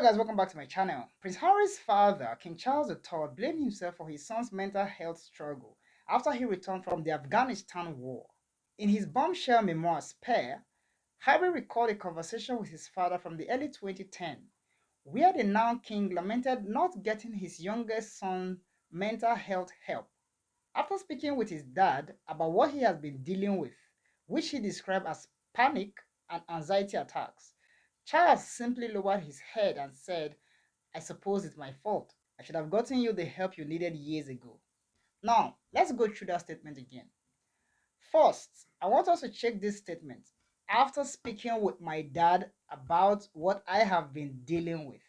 guys, welcome back to my channel. Prince Harry's father, King Charles III, blamed himself for his son's mental health struggle after he returned from the Afghanistan war. In his bombshell memoir, Spare, Harry recalled a conversation with his father from the early 2010s, where the now king lamented not getting his youngest son's mental health help. After speaking with his dad about what he has been dealing with, which he described as panic and anxiety attacks, Charles simply lowered his head and said, "I suppose it's my fault. I should have gotten you the help you needed years ago." Now, let's go through that statement again. First, I want us to check this statement after speaking with my dad about what I have been dealing with.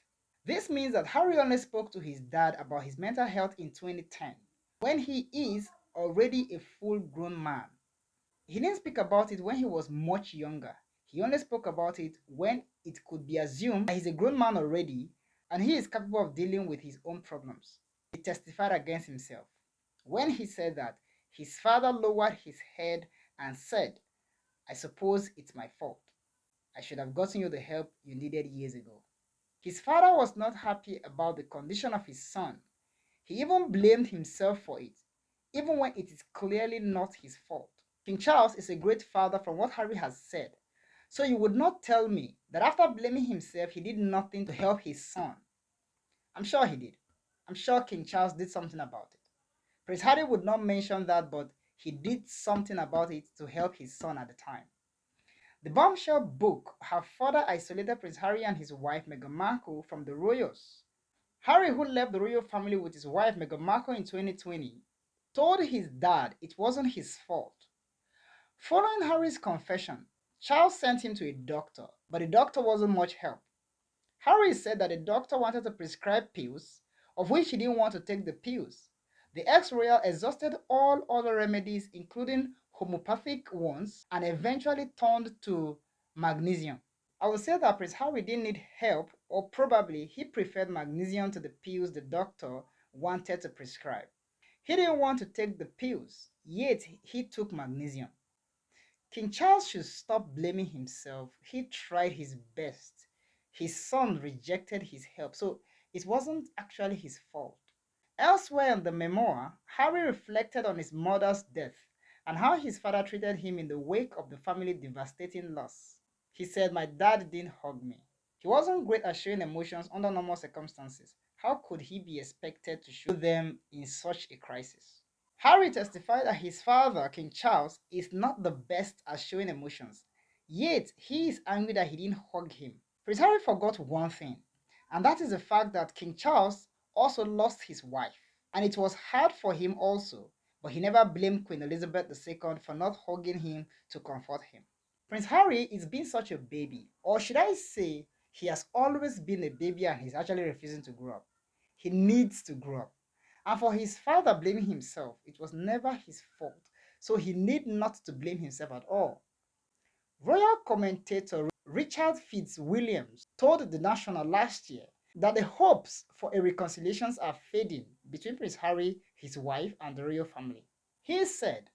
This means that Harry only spoke to his dad about his mental health in 2010, when he is already a full-grown man. He didn't speak about it when he was much younger. He only spoke about it when it could be assumed that he's a grown man already and he is capable of dealing with his own problems. He testified against himself when he said that his father lowered his head and said, "I suppose it's my fault. I should have gotten you the help you needed years ago." His father was not happy about the condition of his son. He even blamed himself for it, even when it is clearly not his fault. King Charles is a great father from what Harry has said, so you would not tell me that after blaming himself he did nothing to help his son. I'm sure he did. I'm sure King Charles did something about it. Prince Harry would not mention that, but he did something about it to help his son at the time. The bombshell book have further isolated Prince Harry and his wife Meghan Markle from the royals. Harry, who left the royal family with his wife Meghan Markle in 2020, told his dad it wasn't his fault. Following Harry's confession, Charles sent him to a doctor, but the doctor wasn't much help. Harry said that the doctor wanted to prescribe pills, of which he didn't want to take the pills. The ex-royal exhausted all other remedies, including homeopathic ones, and eventually turned to magnesium. I would say that Prince Harry didn't need help, or probably he preferred magnesium to the pills the doctor wanted to prescribe. He didn't want to take the pills, yet he took magnesium. King Charles should stop blaming himself. He tried his best. His son rejected his help, so it wasn't actually his fault. Elsewhere in the memoir, Harry reflected on his mother's death and how his father treated him in the wake of the family's devastating loss. He said, "My dad didn't hug me. He wasn't great at showing emotions under normal circumstances. How could he be expected to show them in such a crisis?" Harry testified that his father, King Charles, is not the best at showing emotions, yet he is angry that he didn't hug him. Prince Harry forgot one thing, and that is the fact that King Charles also lost his wife, and it was hard for him also, but he never blamed Queen Elizabeth II for not hugging him to comfort him. Prince Harry is being such a baby, or should I say, he has always been a baby and he's actually refusing to grow up. He needs to grow up. And for his father blaming himself, it was never his fault, so he need not to blame himself at all. Royal commentator Richard Fitzwilliams told The National last year that the hopes for a reconciliation are fading between Prince Harry, his wife, and the royal family. He said,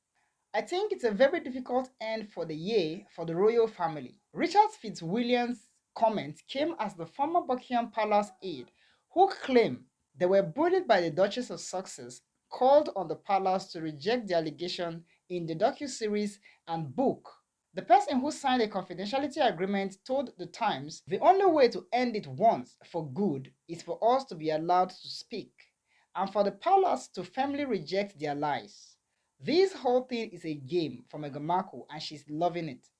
"I think it's a very difficult end for the year for the royal family." Richard Fitzwilliams' comment came as the former Buckingham Palace aide, who claimed they were bullied by the Duchess of Sussex, called on the palace to reject the allegation in the docuseries and book. The person who signed a confidentiality agreement told The Times, "The only way to end it once for good is for us to be allowed to speak, and for the palace to firmly reject their lies. This whole thing is a game for Meghan Markle and she's loving it."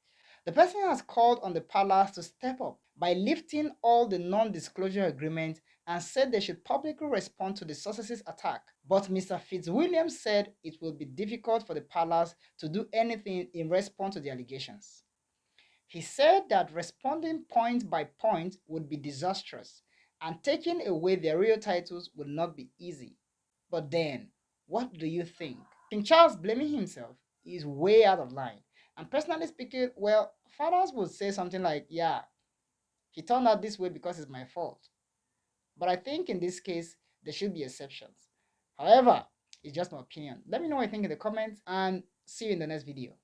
The person has called on the palace to step up by lifting all the non-disclosure agreements and said they should publicly respond to the Sussex's attack. But Mr. Fitzwilliams said it will be difficult for the palace to do anything in response to the allegations. He said that responding point by point would be disastrous and taking away their royal titles would not be easy. But then, what do you think? King Charles blaming himself is way out of line. And personally speaking, well, fathers would say something like, "Yeah, he turned out this way because it's my fault." But I think in this case, there should be exceptions. However, it's just my opinion. Let me know what you think in the comments and see you in the next video.